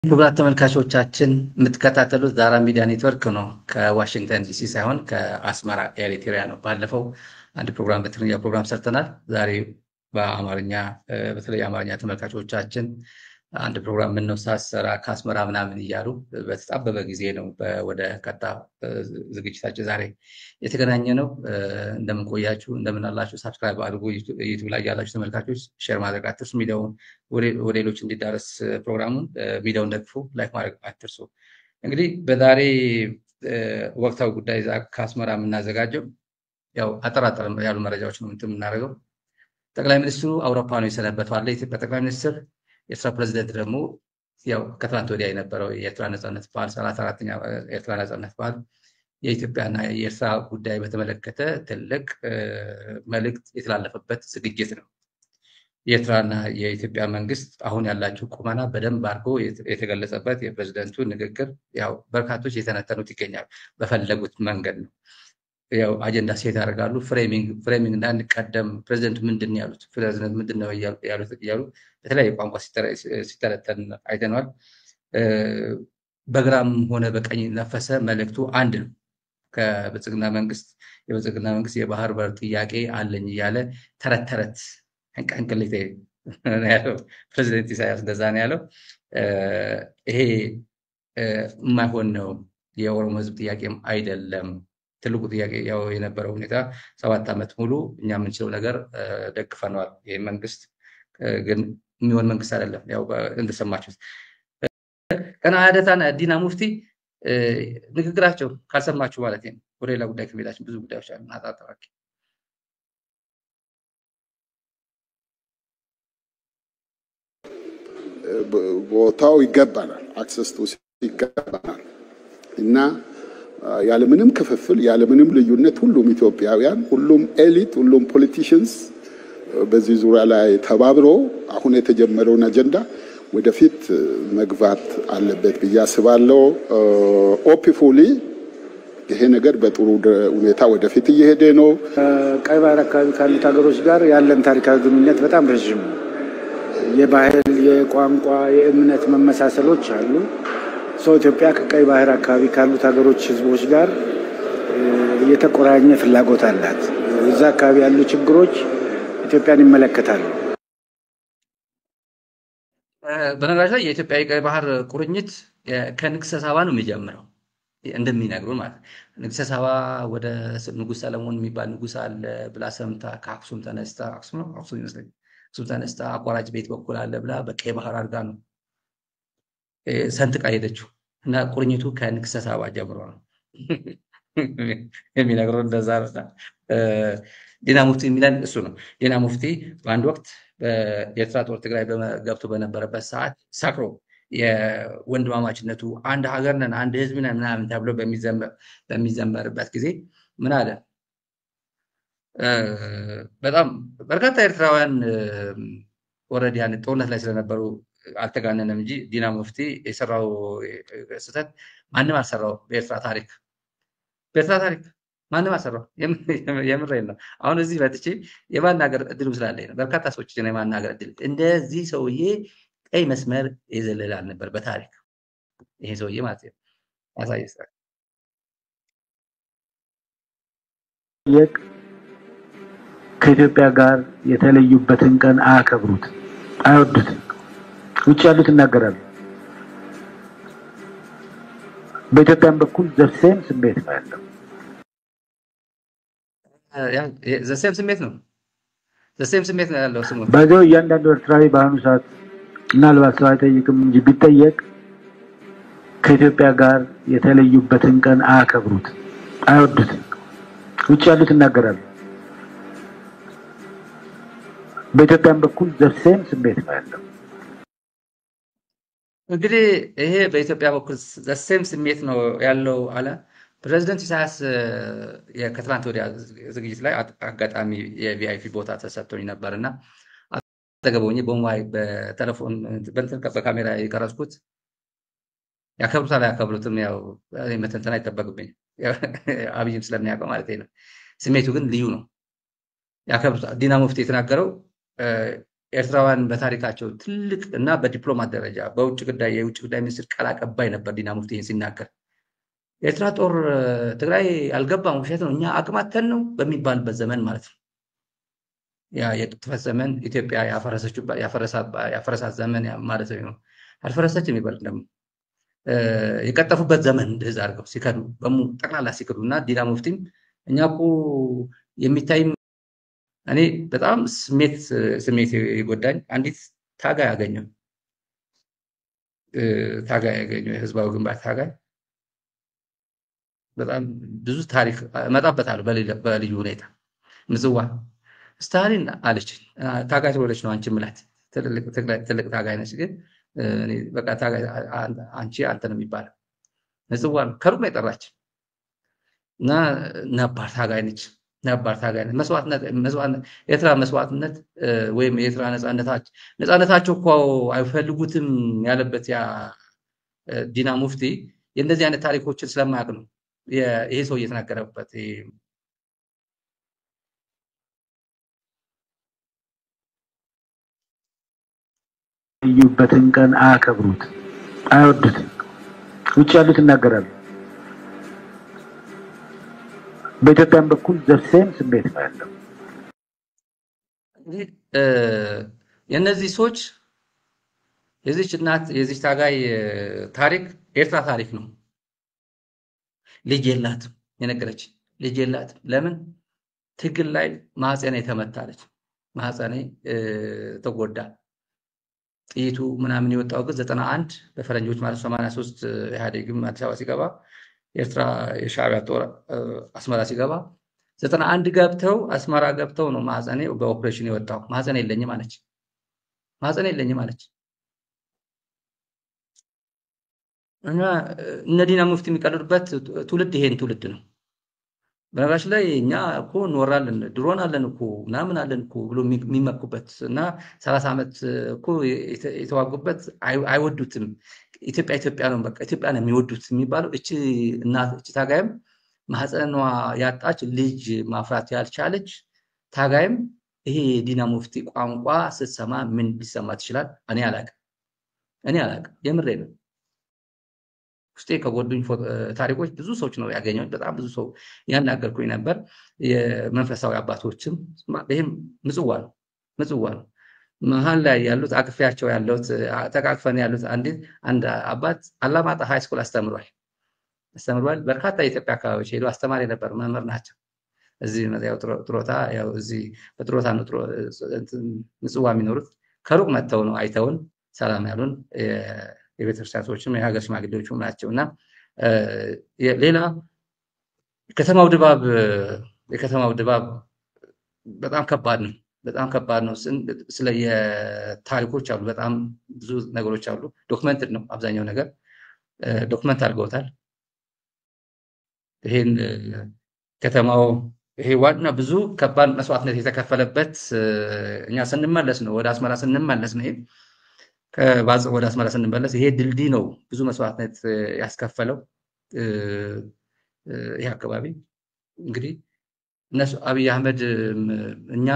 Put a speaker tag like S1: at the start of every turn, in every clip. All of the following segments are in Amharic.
S1: ክቡራት ተመልካቾቻችን የምትከታተሉት ዛራ ሚዲያ ኔትወርክ ነው። ከዋሽንግተን ዲሲ ሳይሆን ከአስመራ ኤሪትሪያ ነው። ባለፈው አንድ ፕሮግራም በትግርኛ ፕሮግራም ሰርተናል። ዛሬ በአማርኛ በተለይ አማርኛ ተመልካቾቻችን አንድ ፕሮግራም ምን ነው ሳሰራ ከአስመራ ምናምን እያሉ በተጣበበ ጊዜ ነው ወደ ቀጣ ዝግጅታችን ዛሬ የተገናኘ ነው። እንደምን ቆያችሁ? እንደምን አላችሁ? ሳብስክራይብ አድርጉ። ዩቲዩብ ላይ ያላችሁ ተመልካቾች ሼር ማድረግ አትርሱ። ሚዲያውን ወደ ሌሎች እንዲዳረስ ፕሮግራሙን ሚዲያውን ደግፉ፣ ላይክ ማድረግ አትርሱ። እንግዲህ በዛሬ ወቅታዊ ጉዳይ ከአስመራ የምናዘጋጀው ያው አጠራጠር ያሉ መረጃዎች ነው የምናደርገው። ጠቅላይ ሚኒስትሩ አውሮፓ ነው የሰነበተው። የኢትዮጵያ ጠቅላይ ሚኒስትር የኤርትራ ፕሬዝዳንት ደግሞ ያው ከትናንት ወዲያ የነበረው የኤርትራ ነጻነት በዓል 34ኛ ኤርትራ ነጻነት በዓል የኢትዮጵያና የኤርትራ ጉዳይ በተመለከተ ትልቅ መልእክት የተላለፈበት ዝግጅት ነው። የኤርትራና የኢትዮጵያ መንግስት አሁን ያላቸው ቁመና በደንብ አድርጎ የተገለጸበት የፕሬዝዳንቱ ንግግር ያው በርካቶች የተነተኑት ይገኛል። በፈለጉት መንገድ ነው ያው አጀንዳ ሴት ያደርጋሉ። ፍሬሚንግ እንዳንድ ቀደም ፕሬዝዳንቱ ምንድን ያሉት ፕሬዝዳንት ምንድን ነው ያሉት እያሉ በተለያየ ቋንቋ ሲተነተን አይተናል። በግራም ሆነ በቀኝ ነፈሰ መልእክቱ አንድ ነው። ከብልጽግና መንግስት የብልጽግና መንግስት የባህር በር ጥያቄ አለኝ እያለ ተረት እንቅልቴ ያለው ፕሬዝዳንት ኢሳያስ እንደዛ ነው ያለው። ይሄ የማይሆን ነው። የኦሮሞ ህዝብ ጥያቄም አይደለም። ትልቁ ጥያቄ ያው የነበረው ሁኔታ 7 ዓመት ሙሉ እኛ የምንችለው ነገር ደግፈናል። ይሄ መንግስት ግን የሚሆን መንግስት አይደለም። ያው እንደሰማችሁት ቀና አደታና ዲና ሙፍቲ ንግግራቸው ካልሰማችሁ ማለት ነው። ወደ ሌላ ጉዳይ ከመሄዳችን ብዙ ጉዳዮች አሉ። አጣጣራቂ
S2: ቦታው ይገባናል፣ አክሰስ ቱ ይገባናል እና ያለምንም ክፍፍል ያለምንም ልዩነት ሁሉም ኢትዮጵያውያን፣ ሁሉም ኤሊት፣ ሁሉም ፖለቲሽንስ በዚህ ዙሪያ ላይ ተባብሮ አሁን የተጀመረውን አጀንዳ ወደፊት መግባት አለበት ብዬ አስባለሁ። ኦፒፉሊ ይሄ ነገር በጥሩ ሁኔታ ወደፊት እየሄደ ነው።
S3: ቀይ ባህር አካባቢ ካሉት ሀገሮች ጋር ያለን ታሪካዊ ግንኙነት በጣም ረጅም ነው። የባህል፣ የቋንቋ፣ የእምነት መመሳሰሎች አሉ። ኢትዮጵያ ከቀይ ባህር አካባቢ ካሉት ሀገሮች ህዝቦች ጋር የተቆራኘ ፍላጎት አላት። እዛ አካባቢ ያሉ ችግሮች ኢትዮጵያን ይመለከታሉ።
S1: በነገራችን ላይ የኢትዮጵያ የቀይ ባህር ቁርኝት ከንግስተ ሳባ ነው የሚጀምረው እንደሚነግሩን ማለት ነው። ንግስተ ሳባ ወደ ንጉስ ሰለሞን የሚባል ንጉስ አለ ብላ ሰምታ ከአክሱም ተነስታ አክሱም ይመስለኛል አክሱም ተነስታ አቋራጭ ቤት በኩል አለ ብላ በቀይ ባህር አድርጋ ነው ሰንጥቃ ሄደችው እና ቁርኝቱ ከንግስተ ሳባ ጀምሮ ነው የሚነግረው። እንደዛ ነው። ዲና ሙፍቲ የሚለን እሱ ነው። ዲና ሙፍቲ በአንድ ወቅት በኤርትራ ጦር ትግራይ ገብቶ በነበረበት ሰዓት ሰክሮ የወንድማማችነቱ አንድ ሀገር ነን አንድ ህዝብ ነን ምናምን ተብሎ በሚዘመርበት ጊዜ ምን አለ? በጣም በርካታ ኤርትራውያን ኦልሬዲ ያን ጦርነት ላይ ስለነበሩ አልተጋነነም እንጂ ዲና ሙፍቲ የሰራው ስህተት ማንም አልሰራው። በኤርትራ ታሪክ ማንም አልሰራው። የምሬን ነው። አሁን እዚህ መጥቼ የማናገር እድሉ ስላለኝ ነው። በርካታ ሰዎች የማናገር እድል እንደዚህ ሰውዬ ቀይ መስመር የዘለለ አልነበር በታሪክ ይሄ ሰውዬ ማለት ነው። ያሳየስራ
S3: ከኢትዮጵያ ጋር የተለዩበትን ቀን አያከብሩት፣ አይወዱትም። ውጭ ያሉት ይናገራሉ። በኢትዮጵያም በኩል ዘሴም ስሜት ነው ያለው።
S1: ዘሴም ስሜት ነው ያለው። ስሙ
S3: ባይዘው እያንዳንዱ ኤርትራዊ በአሁኑ ሰዓት ምናልባት ሰው አይጠይቅም እንጂ ቢጠየቅ ከኢትዮጵያ ጋር የተለዩበትን ቀን አያከብሩት፣ አይወዱትም። ውጭ ያሉት ይናገራሉ። በኢትዮጵያም በኩል ዘሴም ስሜት ነው ያለው።
S1: እንግዲህ ይሄ በኢትዮጵያ በኩል ዘሴም ስሜት ነው ያለው አለ ፕሬዝዳንት ኢሳያስ። ከትላንት ወዲያ ዝግጅት ላይ አጋጣሚ የቪአይፒ ቦታ ተሰጥቶኝ ነበርና አጠገበውኝ በሞባይል በቴሌፎን በካሜራ የቀረጽኩት ያከብሩታል አያከብሩትም ያው መተንተን አይጠበቅብኝ አብይም ስለሚያውቀው ማለት ነው። ስሜቱ ግን ልዩ ነው። ያከብሩታል። ዲና ሙፍቲ የተናገረው ኤርትራውያን በታሪካቸው ትልቅ እና በዲፕሎማት ደረጃ የውጭ ጉዳይ ሚኒስትር ቃል አቀባይ ነበር ዲና ሙፍቲ ይህን ሲናገር። ኤርትራ ጦር ትግራይ አልገባም ውሸት ነው እኛ አቅማተን ነው በሚባልበት ዘመን ማለት ነው። ያ የጥፋት ዘመን ኢትዮጵያ ያፈረሳት ዘመን ማለት ነው። አልፈረሰች የሚባል ደግሞ የቀጠፉበት ዘመን እንደዛ አድርገው ሲከዱ ጠቅላላ ሲከዱና ዲና ሙፍቲም እኛ እኮ የሚታይ እኔ በጣም ስሜት ይጎዳኝ አንዲት ታጋይ ያገኘው የህዝባዊ ግንባር ታጋይ በጣም ብዙ ታሪክ እመጣበታለሁ በልዩ ሁኔታ ምጽዋ ስታሊን አለች ታጋይ ወለች ነው አንቺ ምላት ትልቅ ታጋይ ነች ግን እኔ በቃ ታጋይ አንተ ነው የሚባለው ምጽዋ ከሩቅ ነው የጠራች እና ነባር ታጋይ ነች ኤርትራ መስዋዕትነት ወይም የኤርትራ ነፃነታቸው እኮ አይፈልጉትም ያለበት ያ ዲና ሙፍቲ የእንደዚህ አይነት ታሪኮችን ስለማያውቅ ነው ይሄ ሰው እየተናገረበት
S3: የዩበትን ቀን አያከብሩት አይወዱትም ውጭ ያሉት ይናገራሉ በኢትዮጵያም በኩል ዘርሴም ስሜት ነው ያለው
S1: የነዚህ ሰዎች የዚች ታጋይ ታሪክ ኤርትራ ታሪክ ነው ልጅ የላትም የነገረች ልጅ የላትም ለምን ትግል ላይ ማህፀኔ ተመታለች ማህፀኔ ተጎዳ ጥይቱ ምናምን የወጣው ግን 91 በፈረንጆች ማለት 83 ኢህአዴግም አዲስ አበባ ሲገባ ኤርትራ የሻዕቢያ ጦር አስመራ ሲገባ 91 ገብተው አስመራ ገብተው ነው ማህፀኔ በኦፕሬሽን የወጣው ማህፀኔ የለኝም አለች እና እነ ዲና ሙፍቲ የሚቀልዱበት ትውልድ ይሄን ትውልድ ነው በነገራችን ላይ እኛ እኮ ኖራለን ድሮን አለን እኮ ምናምን አለን እኮ ብሎ የሚመኩበት እና 30 ዓመት እኮ የተዋጉበት አይወዱትም ኢትዮጵያ ነው በቃ ኢትዮጵያ ነው የሚወዱት የሚባለው እቺ ታጋይም ማህፀኗ ያጣች ልጅ ማፍራት ያልቻለች ታጋይም ይሄ ዲና ሙፍቲ ቋንቋ ስትሰማ ምን ሊሰማት ይችላል እኔ አላውቅም የምሬ ነው ውስጤ ከጎዱኝ ታሪኮች ብዙ ሰዎች ነው ያገኘው በጣም ብዙ ሰው ያናገርኩኝ ነበር የመንፈሳዊ አባቶችም ይሄም ምጽዋ ነው መሃል ላይ ያሉት አቅፊያቸው ያሉት ተቃቅፈን ያሉት አንድ አባት አላማጣ ሃይ ስኩል አስተምሯል በርካታ የኢትዮጵያ አካባቢዎች ሄዶ አስተማሪ ነበር መምህር ናቸው እዚህ ያው ጥሮታ ያው እዚህ በጥሮታ ነው ምጽዋ የሚኖሩት ከሩቅ መተው ነው አይተውን ሰላም ያሉን የቤተክርስቲያን ሰዎችም የሀገር ሽማግሌዎችም ናቸውና ሌላ የከተማው ድባብ በጣም ከባድ ነው ስለ የታሪኮች አሉ በጣም ብዙ ነገሮች አሉ ዶክመንትድ ነው አብዛኛው ነገር ዶክመንት አድርገውታል ይሄን ከተማው ይሄ ዋና ብዙ ከባድ መስዋዕትነት የተከፈለበት እኛ ስንመለስ ነው ወደ አስመራ ስንመለስ ነው ከባጽ ወደ አስመራ ስንመለስ ይሄ ድልድይ ነው ብዙ መስዋዕትነት ያስከፈለው ይሄ አካባቢ እንግዲህ እነሱ አብይ አህመድ እኛ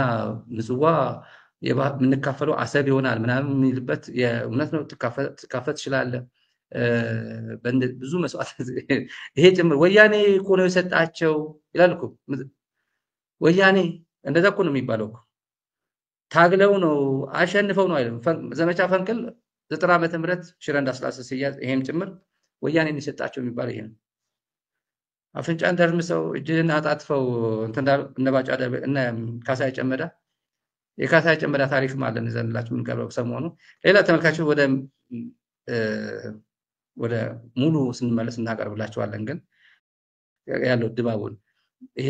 S1: ምጽዋ የምንካፈለው አሰብ ይሆናል ምናምን የሚልበት የእውነት ነው ትካፈት ይችላል ብዙ መስዋዕትነት ይሄ ጭምር ወያኔ እኮ ነው የሰጣቸው ይላል እኮ ወያኔ እንደዛ እኮ ነው የሚባለው እኮ ታግለው ነው አሸንፈው ነው አይደለም ዘመቻ ፈንቅል 90 ዓመተ ምህረት ሽረ እንዳስላሰ ሲያዝ ይሄም ጭምር ወያኔ የሚሰጣቸው የሚባል ይሄ ነው አፍንጫን ደርምሰው እጅን አጣጥፈው እነባጫ እና ካሳይ ጨመዳ የካሳይ ጨመዳ ታሪክ ማለት ነው ዘንላችሁ ምንቀርበው ሰሞኑ ሌላ ተመልካቾች ወደ ሙሉ ስንመለስ እናቀርብላችኋለን ግን ያለው ድባቡን ይሄ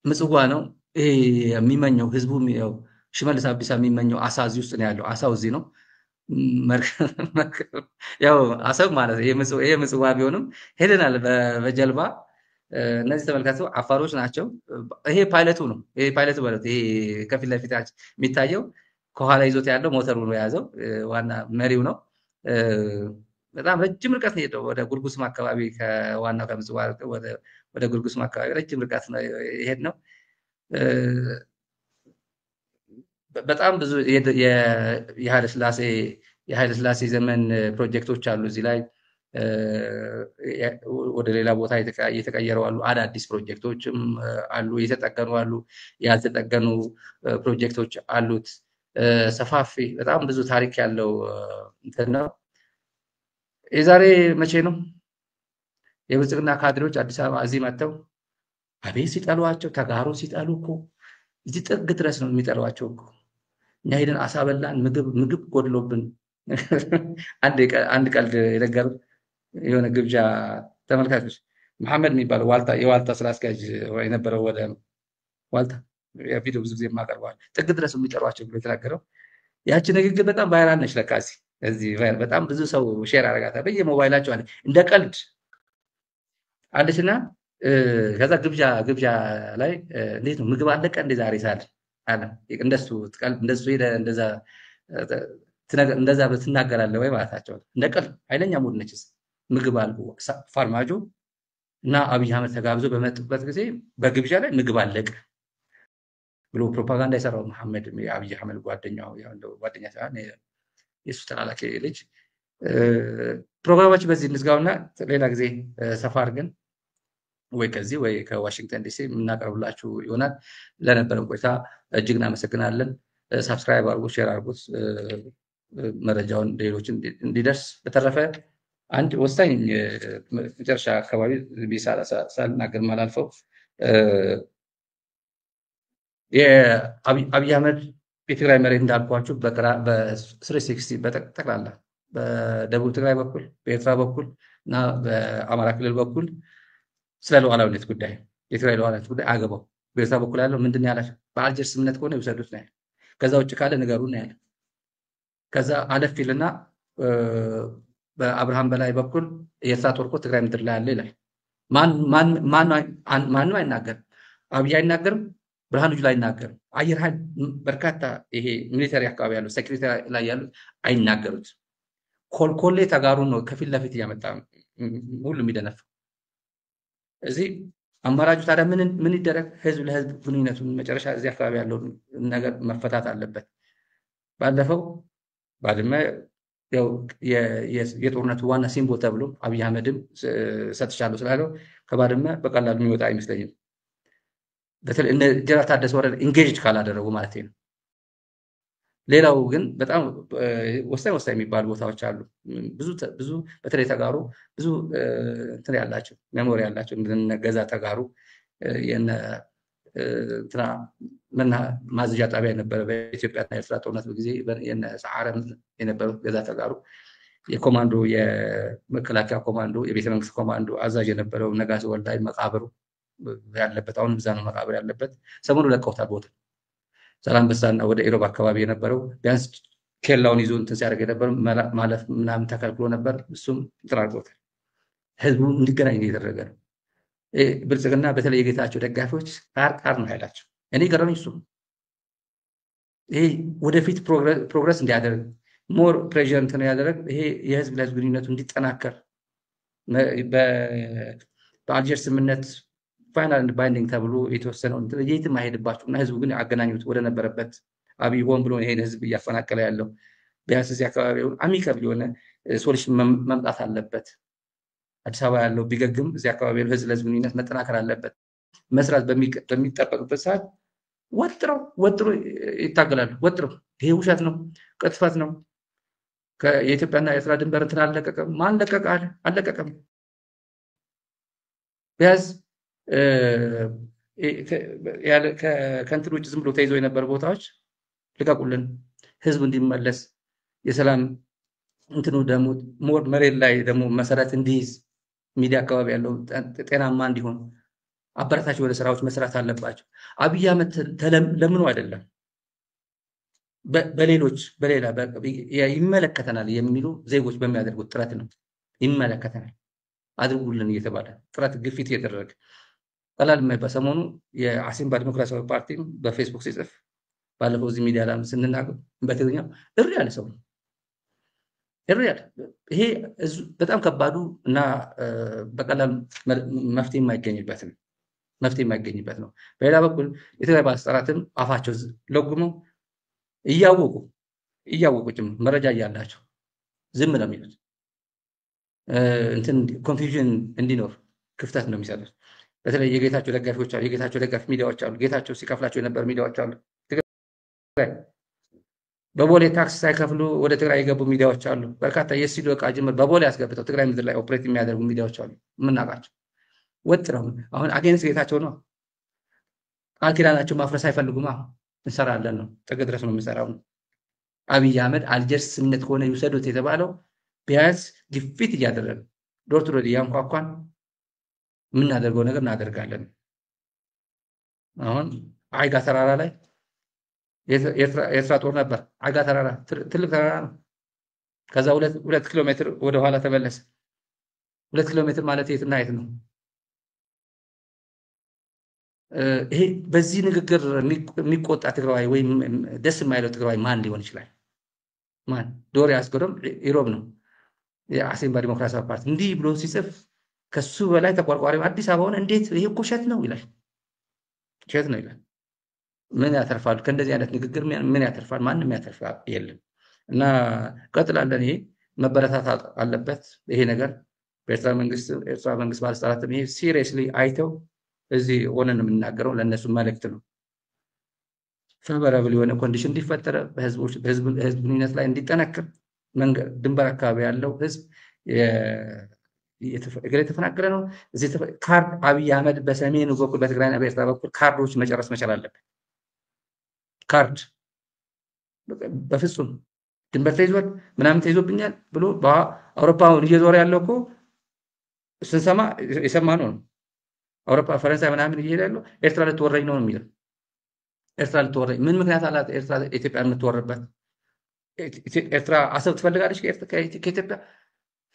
S1: ምጽዋ ነው ይሄ የሚመኘው ህዝቡ ያው ሽመልስ አብዲሳ የሚመኘው አሳ እዚህ ውስጥ ነው ያለው አሳው እዚህ ነው ያው አሰብ ማለት ይሄ ምጽዋ ቢሆንም ሄደናል በጀልባ እነዚህ ተመልካቾች አፋሮች ናቸው ይሄ ፓይለቱ ነው ማለት ይሄ ከፊት ለፊታችን የሚታየው ከኋላ ይዞት ያለው ሞተሩ ነው ያዘው ዋና መሪው ነው በጣም ረጅም ርቀት ነው የሄደው ወደ ጉርጉስም አካባቢ ከዋናው ከምጽዋ ወደ ጉርጉስም አካባቢ ረጅም ርቀት ነው የሄድነው በጣም ብዙ የኃይለ ሥላሴ ዘመን ፕሮጀክቶች አሉ እዚህ ላይ ወደ ሌላ ቦታ የተቀየሩ አሉ። አዳዲስ ፕሮጀክቶችም አሉ፣ የተጠገኑ አሉ፣ ያልተጠገኑ ፕሮጀክቶች አሉት። ሰፋፊ በጣም ብዙ ታሪክ ያለው እንትን ነው። የዛሬ መቼ ነው የብልጽግና ካድሬዎች አዲስ አበባ እዚህ መጥተው አቤት ሲጠሏቸው፣ ተጋሩ ሲጠሉ እኮ እዚህ ጥግ ድረስ ነው የሚጠሏቸው እኮ። እኛ ሄደን አሳ በላን፣ ምግብ ጎድሎብን። አንድ ቀልድ የነገሩት የሆነ ግብዣ ተመልካቾች መሐመድ የሚባለው የዋልታ ስራ አስኪያጅ የነበረው ወደ ዋልታ ቪዲዮ ብዙ ጊዜ የማቀርበዋል ጥግ ድረስ የሚጠሯቸው ብሎ የተናገረው ያቺ ንግግር በጣም ቫይራል ነች። ለካ እዚህ በጣም ብዙ ሰው ሼር አደረጋታል በየሞባይላቸው አለ እንደ ቀልድ አለችና ከዛ ግብዣ ላይ እንዴት ነው ምግብ አለቀ እንደ ዛሬ ሳል አለ እንደሱ ሄደ እንደዛ በትናገራለህ ወይ ማለታቸው እንደ ቀልድ ኃይለኛ ሙድ ነችስ ምግብ አልኩ ፋርማጆ እና አብይ አህመድ ተጋብዞ በመጡበት ጊዜ በግብዣ ላይ ምግብ አለቀ ብሎ ፕሮፓጋንዳ የሰራው መሐመድ የአብይ አህመድ ጓደኛ ሳይሆን የሱ ተላላኪ ልጅ። ፕሮግራማችን በዚህ እንዝጋውና ሌላ ጊዜ ሰፋ አድርገን ወይ ከዚህ ወይ ከዋሽንግተን ዲሲ የምናቀርብላችሁ ይሆናል። ለነበረን ቆይታ እጅግ እናመሰግናለን። ሳብስክራይብ አድርጉት፣ ሼር አድርጉት መረጃውን ሌሎች እንዲደርስ። በተረፈ አንድ ወሳኝ መጨረሻ አካባቢ ሳልናገር ማላልፈው የአብይ አህመድ የትግራይ መሬት እንዳልኳችሁ በ360 በጠቅላላ በደቡብ ትግራይ በኩል በኤርትራ በኩል እና በአማራ ክልል በኩል ስለ ሉዓላዊነት ጉዳይ የትግራይ ሉዓላዊነት ጉዳይ አገባው። በኤርትራ በኩል ያለው ምንድን ያላቸው በአልጀርስ ስምምነት ከሆነ ይውሰዱት ነው ያለው። ከዛ ውጭ ካለ ንገሩን ነው ያለው። ከዛ አለፍ ይልና በአብርሃም በላይ በኩል የኤርትራ ጦር እኮ ትግራይ ምድር ላይ አለ ይላል። ማንም አይናገርም። አብይ አይናገርም፣ ብርሃኑ ጁላ አይናገርም። አየር ኃይል በርካታ ይሄ ሚሊተሪ አካባቢ ያለው ሴክሬታሪ ላይ ያሉት አይናገሩት። ኮልኮሌ ተጋሩ ነው ከፊት ለፊት እያመጣ ሁሉ የሚደነፈው። እዚህ አማራጩ ታዲያ ምን ይደረግ? ህዝብ ለህዝብ ግንኙነቱን መጨረሻ እዚህ አካባቢ ያለው ነገር መፈታት አለበት። ባለፈው ባድመ ያው የጦርነቱ ዋና ሲምቦል ተብሎ አብይ አህመድም ሰጥቻለሁ ስላለው ከባድመ በቀላሉ የሚወጣ አይመስለኝም። በተለይ እነ ጀነራል ታደሰ ወረደ ኢንጌጅድ ካላደረጉ ማለት ነው። ሌላው ግን በጣም ወሳኝ የሚባሉ ቦታዎች አሉ። ብዙ በተለይ ተጋሩ ብዙ እንትን ያላቸው ሜሞሪ ያላቸው ገዛ ተጋሩ የነ እንትና ማዝጃ ጣቢያ የነበረ በኢትዮጵያና ኤርትራ ጦርነት ጊዜ የነ ሰዓረም የነበረው ገዛ ተጋሩ የኮማንዶ የመከላከያ ኮማንዶ የቤተ መንግስት ኮማንዶ አዛዥ የነበረው ነጋሶ ወልዳይ መቃብሩ ያለበት አሁን ብዛ ነው መቃብር ያለበት። ሰሞኑ ለቀውታል ቦታ ዛላምበሳና ወደ ኢሮብ አካባቢ የነበረው ቢያንስ ኬላውን ይዞ እንትን ሲያደርግ የነበረው ማለፍ ምናምን ተከልክሎ ነበር። እሱም ጥራርጎታል። ህዝቡ እንዲገናኝ እየተደረገ ነው። ብልጽግና በተለይ የጌታቸው ደጋፊዎች ቃር ነው ኃይላቸው። እኔ ገረመኝ እሱ ይሄ ወደፊት ፕሮግረስ እንዲያደርግ ሞር ፕሬዠር እንትን ያደረግ ይሄ የህዝብ ለህዝብ ግንኙነቱ እንዲጠናከር በአልጀርስ ስምምነት ፋይናል ባይንዲንግ ተብሎ የተወሰነው የትም አይሄድባችሁ እና ህዝቡ ግን አገናኙት ወደ ነበረበት። አብይ ሆን ብሎ ይሄን ህዝብ እያፈናቀለ ያለው ቢያንስ እዚህ አካባቢ አሚካብል የሆነ ሶሉሽን መምጣት አለበት። አዲስ አበባ ያለው ቢገግም እዚህ አካባቢ ያለው ህዝብ ለህዝብ ግንኙነት መጠናከር አለበት። መስራት በሚጠበቅበት ሰዓት ወጥሮ ይታገላሉ። ወጥረው ይሄ ውሸት ነው፣ ቅጥፈት ነው። የኢትዮጵያና የኤርትራ ድንበር እንትን አለቀቀም። ማን ለቀቀ? አለቀቀም። ቢያንስ ከእንትን ውጭ ዝም ብሎ ተይዞ የነበሩ ቦታዎች ልቀቁልን፣ ህዝብ እንዲመለስ የሰላም እንትኑ ደግሞ ሞር መሬት ላይ ደግሞ መሰረት እንዲይዝ ሚዲያ አካባቢ ያለው ጤናማ እንዲሆን አበረታች ወደ ስራዎች መስራት አለባቸው። አብይ አህመድ ለምኑ አይደለም በሌላ ይመለከተናል የሚሉ ዜጎች በሚያደርጉት ጥረት ነው። ይመለከተናል አድርጉልን እየተባለ ጥረት ግፊት እየተደረገ ቀላል የማይባል ሰሞኑ የአሲምባ ዲሞክራሲያዊ ፓርቲ በፌስቡክ ሲጽፍ ባለፈው እዚህ ሚዲያ ላይ ስንናገር በትግርኛ እሪ ያለ ሰው እሪ ያለ ይሄ በጣም ከባዱ እና በቀላል መፍትሄ የማይገኝበት ነው። በሌላ በኩል የትግራይ ባለስልጣናትም አፋቸው ለጉመው እያወቁ ጭምር መረጃ እያላቸው ዝም ነው የሚሉት። እንትን ኮንፊውዥን እንዲኖር ክፍተት ነው የሚሰጡት። በተለይ የጌታቸው ደጋፊዎች አሉ፣ የጌታቸው ደጋፊ ሚዲያዎች አሉ፣ ጌታቸው ሲከፍላቸው የነበሩ ሚዲያዎች አሉ። ትግራይ በቦሌ ታክስ ሳይከፍሉ ወደ ትግራይ የገቡ ሚዲያዎች አሉ። በርካታ የስቱዲዮ ዕቃ ጅምር በቦሌ ያስገብተው ትግራይ ምድር ላይ ኦፕሬት የሚያደርጉ ሚዲያዎች አሉ የምናውቃቸው። ወጥ ነው። አሁን አጌንስት ጌታቸው ነው። ቃል ኪዳናቸው ማፍረስ አይፈልጉም። እንሰራለን ነው፣ ጥግ ድረስ ነው የምንሰራው። አብይ አህመድ አልጀርስ ስምምነት ከሆነ ይውሰዱት የተባለው ቢያንስ ግፊት እያደረገ ዶር ቱ ዶር እያንኳኳን የምናደርገው ነገር እናደርጋለን። አሁን አይጋ ተራራ ላይ የኤርትራ ጦር ነበር። አይጋ ተራራ ትልቅ ተራራ ነው። ከዛ 2 ኪሎ ሜትር ወደ ኋላ ተመለሰ። 2 ኪሎ ሜትር ማለት የትና የት ነው? ይሄ በዚህ ንግግር የሚቆጣ ትግራዋይ ወይም ደስ የማይለው ትግራዋይ ማን ሊሆን ይችላል? ማን? ዶሪ አስገዶም ኢሮብ ነው የአሲምባ ዲሞክራሲያዊ ፓርቲ እንዲህ ብሎ ሲጽፍ ከሱ በላይ ተቆርቋሪው አዲስ አበባ ሆነ እንዴት ይሄ እኮ ውሸት ነው ይላል። ውሸት ነው ይላል። ምን ያተርፋል? ከእንደዚህ አይነት ንግግር ምን ያተርፋል? ማንም ያተርፋ የለም። እና ቀጥላለን። ይሄ መበረታታት አለበት። ይሄ ነገር በኤርትራ መንግስት ባለስልጣናትም ይሄ ሲሪየስሊ አይተው እዚህ ሆነን የምናገረው ለእነሱ መልእክት ነው። ፌቨራብል የሆነ ኮንዲሽን እንዲፈጠረ በህዝብ ግንኙነት ላይ እንዲጠነክር ድንበር አካባቢ ያለው ህዝብ የተፈናቀለ ነው። እዚህ ካርድ አብይ አህመድ በሰሜኑ በኩል በትግራይና በኤርትራ በኩል ካርዶች መጨረስ መቻል አለበት። ካርድ በፍጹም ድንበር ተይዟል ምናምን ተይዞብኛል ብሎ በአውሮፓውን እየዞረ ያለው እኮ ስንሰማ የሰማነው ነው። አውሮፓ ፈረንሳይ ምናምን እየሄደ ያለው ኤርትራ ልትወረኝ ነው የሚለው። ኤርትራ ልትወረኝ ምን ምክንያት አላት? ኤርትራ ኢትዮጵያ የምትወርበት? ኤርትራ አሰብ ትፈልጋለች ከኢትዮጵያ?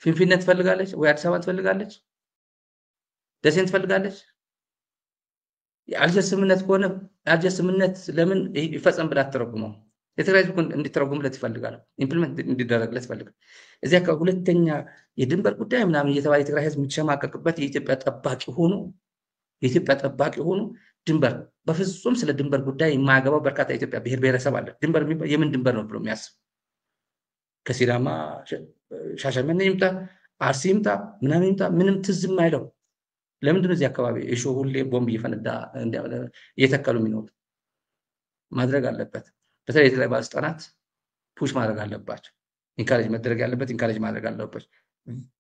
S1: ፊንፊኔ ትፈልጋለች ወይ አዲስ አበባ ትፈልጋለች? ደሴን ትፈልጋለች? የአልጀርስ ስምምነት ከሆነ የአልጀርስ ስምምነት ለምን ይፈጸም ብላ አትተረጉመው? የትግራይ ህዝብ እንዲተረጉምለት ይፈልጋል፣ ኢምፕሊመንት እንዲደረግለት ይፈልጋል። እዚያ ሁለተኛ የድንበር ጉዳይ ምናምን እየተባለ የትግራይ ህዝብ የሚሸማቀቅበት የኢትዮጵያ ጠባቂ ሆኑ ድንበር በፍጹም ስለ ድንበር ጉዳይ የማያገባው በርካታ የኢትዮጵያ ብሔር ብሔረሰብ አለ። ድንበር የምን ድንበር ነው ብሎ የሚያስብ ከሲዳማ ሻሸመኔ ይምጣ አርሲ ይምጣ ምናምን ይምጣ ምንም ትዝም አይለው። ለምንድን ነው እዚህ አካባቢ እሾ ሁሌ ቦምብ እየፈነዳ እየተከሉ የሚኖሩት? ማድረግ አለበት። በተለይ የትግራይ ባለስልጣናት ፑሽ ማድረግ አለባቸው። ኢንካሬጅ መደረግ ያለበት ኢንካሬጅ ማድረግ አለባቸው።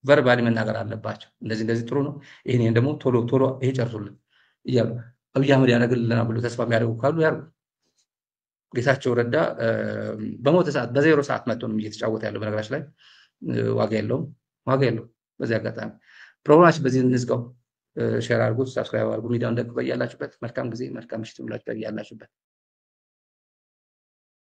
S1: ቨርባሊ መናገር አለባቸው። እንደዚህ ጥሩ ነው፣ ይሄን ደግሞ ቶሎ ይሄ ጨርሱልን እያሉ አብይ አህመድ ያደርግልናል ብሎ ተስፋ የሚያደርጉ ካሉ ያርጉ። ጌታቸው ረዳ በሞተ ሰዓት በዜሮ ሰዓት መጥቶ ነው እየተጫወተ ያለው። በነገራችን ላይ ዋጋ የለውም። በዚህ አጋጣሚ ፕሮግራማችን በዚህ እንዝጋው። ሼር አድርጉት፣ ሰብስክራይብ አድርጉ፣ ሚዲያውን ደግፉ። በያላችሁበት መልካም ጊዜ መልካም ምሽት ብላችሁ በያላችሁበት